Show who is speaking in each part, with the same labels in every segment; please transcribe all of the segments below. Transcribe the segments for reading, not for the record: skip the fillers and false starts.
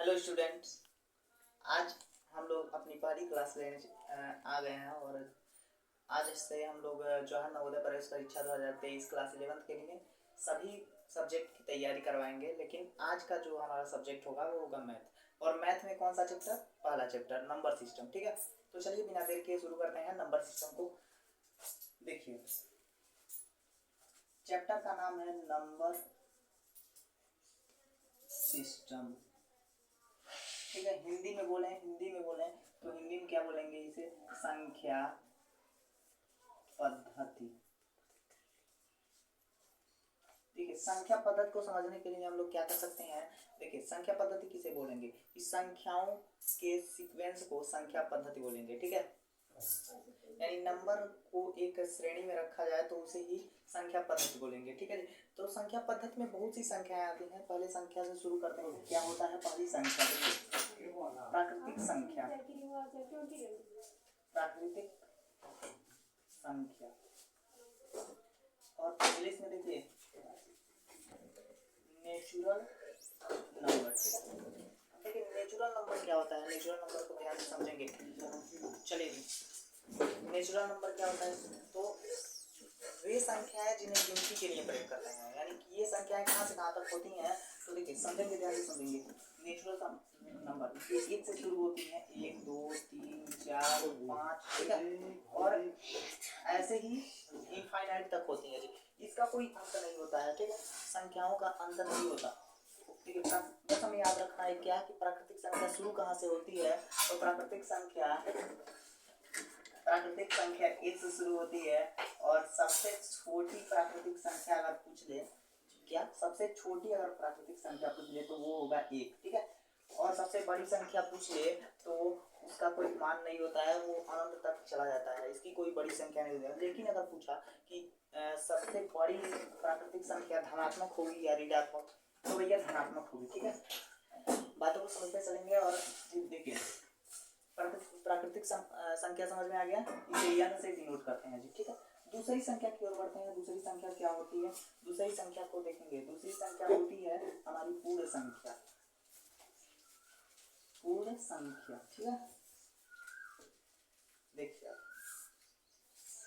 Speaker 1: Hello students, आज हम लोग अपनी पहली क्लास लेने आ गए हैं और आज से हम लोग जो है नवोदय प्रवेश परीक्षा 2023 क्लास 11th के लिए सभी सब्जेक्ट की तैयारी करवाएंगे। लेकिन आज का जो हमारा सब्जेक्ट होगा वो होगा मैथ। और मैथ में कौन सा चैप्टर? पहला चैप्टर नंबर सिस्टम। ठीक है, तो चलिए बिना देर के शुरू करते हैं नंबर सिस्टम को। देखिए, चैप्टर का नाम है नंबर सिस्टम। ठीक है, हिंदी में बोले तो हिंदी में क्या बोलेंगे इसे? संख्या पद्धति। ठीक है, संख्या पद्धति को समझने के लिए हम लोग क्या कर सकते हैं? देखिए, संख्या पद्धति किसे बोलेंगे? इस संख्याओं के सीक्वेंस को संख्या पद्धति बोलेंगे। ठीक है, यानी नंबर को एक श्रेणी में रखा जाए तो उसे ही संख्या पद्धति बोलेंगे। ठीक है, तो संख्या पद्धति में बहुत सी संख्याएं आती हैं। पहले संख्या से शुरू करते हैं। क्या होता है पहली संख्या? प्राकृतिक संख्या। प्राकृतिक संख्या और इंग्लिश में देखिए नेचुरल नंबर। देखिए, नेचुरल नंबर क्या होता है? नेचुरल नंबर को ध्यान से समझेंगे। चलिए, नेचुरल नंबर क्या होता है? तो वे संख्याएं जिन्हें गिनती के लिए प्रयोग करते हैं, यानी कि ये संख्याएं कहाँ से कहाँ तक होती हैं, तो देखिए समझेंगे, ध्यान से समझेंगे। नेचुरल नंबर एक से शुरू होती है, 1 2 3 4 5। ठीक है, और ऐसे ही इनफाइनाइट तक होती है जी। इसका कोई अंत नहीं होता है। ठीक है, संख्याओं का अंत नहीं होता। ठीक है, बस हमें याद रखना है क्या कि प्राकृतिक संख्या शुरू कहाँ से होती है? तो प्राकृतिक संख्या एक से शुरू होती है और सबसे छोटी प्राकृतिक संख्या अगर पूछ ले, क्या सबसे छोटी अगर प्राकृतिक संख्या पूछ ले तो वो होगा 1। ठीक है, और सबसे बड़ी संख्या पूछ ले तो उसका कोई मान नहीं होता है, वो अनंत तक चला जाता है, इसकी कोई बड़ी संख्या नहीं होती है। लेकिन अगर पूछा कि सबसे बड़ी प्राकृतिक संख्या धनात्मक होगी या ऋणात्मक, तो भैया धनात्मक होगी। ठीक है, बातों को समझते चलेंगे। और देखिए, प्राकृतिक संख्या समझ में आ गया, इसे यन से डिनोट करते हैं जी। ठीक है, दूसरी संख्या की ओर बढ़ते हैं। दूसरी संख्या क्या होती है? दूसरी संख्या को देखेंगे। दूसरी संख्या होती है हमारी पूर्ण संख्या। पूर्ण संख्या, ठीक है, देखिए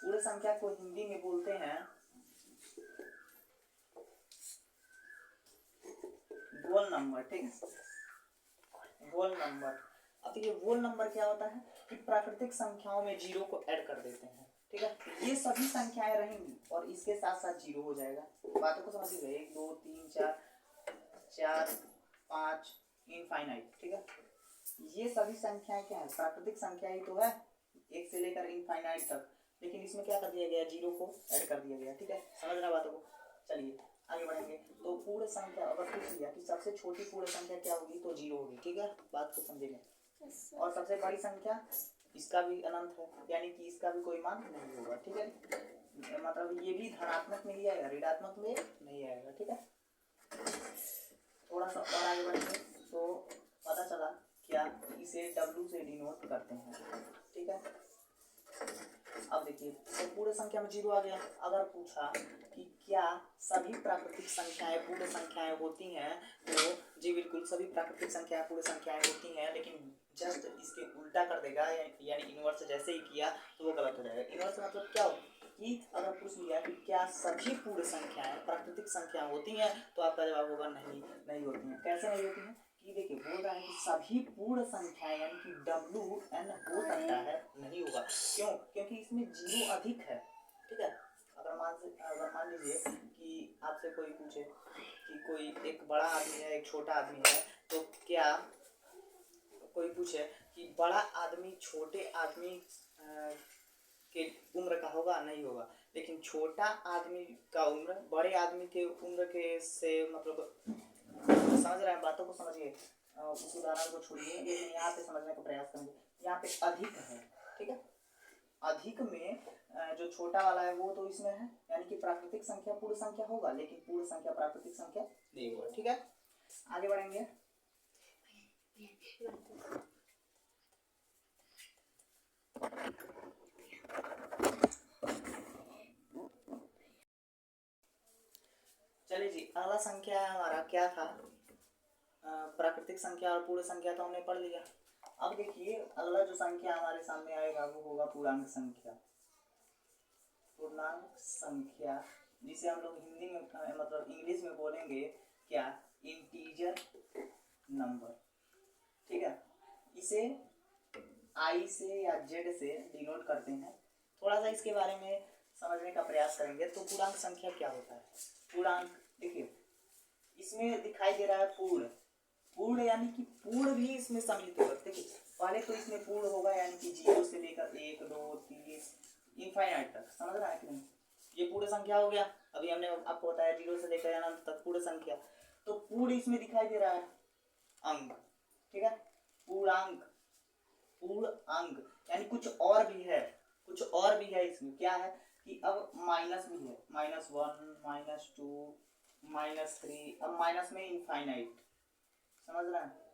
Speaker 1: पूर्ण संख्या को हिंदी में बोलते हैं वोल नंबर। ठीक है, वोल नंबर। अब देखिए, वोल नंबर क्या होता है कि प्राकृतिक संख्याओं में जीरो को ऐड कर देते हैं। ठीक है, ये सभी संख्याएं रहेंगी और इसके साथ साथ जीरो हो जाएगा। बातों को समझिए, 1 2 3 4 5 इनफाइनाइट। ठीक है, ये सभी संख्याएं क्या है? प्राकृतिक संख्या ही तो है, 1 से लेकर इनफाइनाइट तक। लेकिन इसमें क्या कर दिया गया? जीरो को ऐड कर दिया गया। ठीक है, समझ रहा बातों को? चलिए आगे बढ़ेंगे। तो पूर्ण संख्या अगर पूछ लिया कि सबसे छोटी पूर्ण संख्या क्या होगी, तो जीरो होगी। ठीक है, बात को समझेंगे। और सबसे बड़ी संख्या, इसका भी अनंत है, यानी कि इसका भी कोई मान नहीं होगा। ठीक है, मतलब ये भी धनात्मक में ही आएगा, ऋणात्मक में नहीं आएगा। ठीक है, थोड़ा सा और आगे बढ़ेंगे तो पता चला क्या इसे W से डिनोट करते हैं। ठीक है, अब देखिए, तो पूर्ण संख्या में जीरो आ गया। अगर पूछा कि क्या सभी प्राकृतिक संख्याएं पूर्ण संख्याएं होती हैं, तो जी बिल्कुल, सभी प्राकृतिक संख्याएं पूर्ण संख्याएं होती हैं। लेकिन जस्ट इसके उल्टा कर देगा, यानी इनवर्स जैसे ही किया तो वो गलत हो जाएगा। इनवर्स मतलब क्या हो कि अगर पूछ लिया कि क्या सभी पूर्ण संख्याएं प्राकृतिक संख्या होती हैं, तो आपका जवाब होगा नहीं, नहीं होती हैं। कैसे नहीं होती हैं? कि देखिए, बोल रहा है कि सभी पूर्ण संख्याएं, यानी कि WN हो सकता है, नहीं होगा। क्यों? क्योंकि इसमें जीरो अधिक है। ठीक है, अगर मान लीजिए कि आपसे कोई पूछे कि कोई एक बड़ा आदमी है, एक छोटा आदमी है, तो क्या कोई पूछे कि बड़ा आदमी छोटे आदमी के उम्र का होगा? नहीं होगा। लेकिन छोटा आदमी का उम्र बड़े आदमी के उम्र के से, मतलब समझ रहे हैं? बातों को समझिए, उस उदाहरण को छोड़िए, लेकिन यहाँ पे समझने का प्रयास करेंगे। यहाँ पे अधिक है। ठीक है, अधिक में जो छोटा वाला है वो तो इसमें है, यानी कि प्राकृतिक संख्या पूर्ण संख्या होगा, लेकिन पूर्ण संख्या प्राकृतिक संख्या नहीं होगा। ठीक है, आगे बढ़ेंगे। चलिए जी, अगला संख्या है हमारा, क्या था? प्राकृतिक संख्या और पूर्ण संख्या तो हमने पढ़ लिया। अब देखिए अगला जो संख्या हमारे सामने आएगा वो होगा पूर्णांक संख्या। पूर्णांक संख्या जिसे हम लोग हिंदी में मतलब इंग्लिश में बोलेंगे क्या, इंटीजर नंबर। ठीक है, इसे आई से या जेड से डिनोट करते हैं। थोड़ा सा इसके बारे में समझने का प्रयास करेंगे। तो पूर्णांक संख्या क्या होता है? पूर्णांक देखिए इसमें दिखाई दे रहा है पूर्ण। पूर्ण यानी कि पूर्ण भी इसमें सम्मिलित होगा। देखिए पहले तो इसमें पूर्ण होगा यानी कि 0 से लेकर 1 2 3 इनफाइनाइट तक। समझ रहा है कि नहीं? ये पूर्ण संख्या हो गया। अभी हमने आपको बताया 0 से लेकर अनंत तक पूर्ण संख्या। तो पूर्ण इसमें दिखाई दे रहा है अंक। ठीक है, पूर्णांक पूर्ण अंक यानी कुछ और भी है, कुछ और भी है इसमें। क्या है कि अब माइनस भी है, -1 -2 -3। अब माइनस में इनफाइनाइट। समझ रहे हैं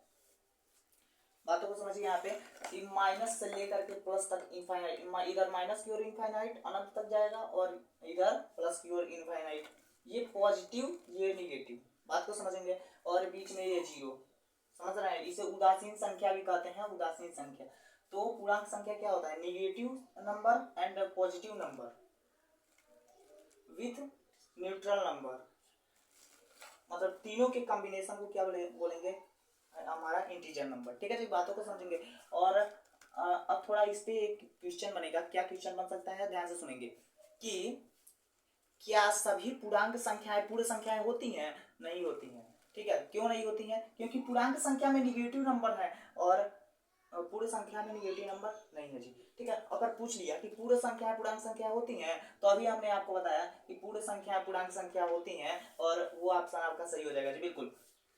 Speaker 1: बातों को? समझिए यहाँ पे कि माइनस से लेकर के प्लस तक इनफाइनाइट। इधर माइनस की ओर इनफाइनाइट अनंत तक जाएगा और इधर प्लस की ओर इनफाइनाइट। ये पॉजिटिव ये निगेटिव। बात को समझेंगे। और बीच में ये 0। समझ रहे हैं? इसे उदासीन संख्या भी कहते हैं, उदासीन संख्या। तो पूर्णांक संख्या क्या होता है? Negative number and positive number with neutral number. मतलब तीनों के कॉम्बिनेशन को क्या बोलेंगे? हमारा इंटीजर नंबर। ठीक है जी, बातों को समझेंगे। और अब थोड़ा इस पे एक क्वेश्चन बनेगा। क्या क्वेश्चन बन सकता है? ध्यान से सुनेंगे कि क्या सभी पूर्णांक संख्याएं पूर्ण संख्याएं होती हैं? नहीं होती हैं। ठीक है, क्यों नहीं होती हैं? क्योंकि पूर्णांक संख्या में निगेटिव नंबर है और पूर्ण संख्या में निगेटिव नंबर नहीं है जी। ठीक है, अगर पूछ लिया कि पूर्ण संख्या पूर्णांक संख्या होती हैं, तो अभी हमने आपको बताया कि पूर्ण संख्या पूर्णांक संख्या होती हैं और वो ऑप्शन आपका सही हो जाएगा जी बिल्कुल।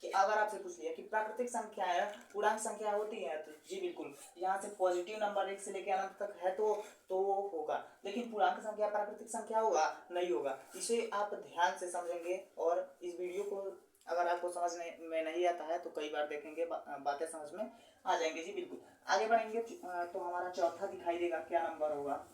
Speaker 1: कि अगर आपसे पूछ लिया कि प्राकृतिक संख्याएं पूर्णांक संख्या होती है, तो जी बिल्कुल यहाँ से पॉजिटिव नंबर 1 से लेकर अनंत तक है तो वो होगा। लेकिन पूर्णांक संख्या प्राकृतिक संख्या होगा? नहीं होगा। इसे आप ध्यान से समझेंगे और इस वीडियो को अगर आपको समझने में नहीं आता है तो कई बार देखेंगे, बातें समझ में आ जाएंगे जी बिल्कुल। आगे बढ़ेंगे तो हमारा चौथा दिखाई देगा क्या नंबर होगा?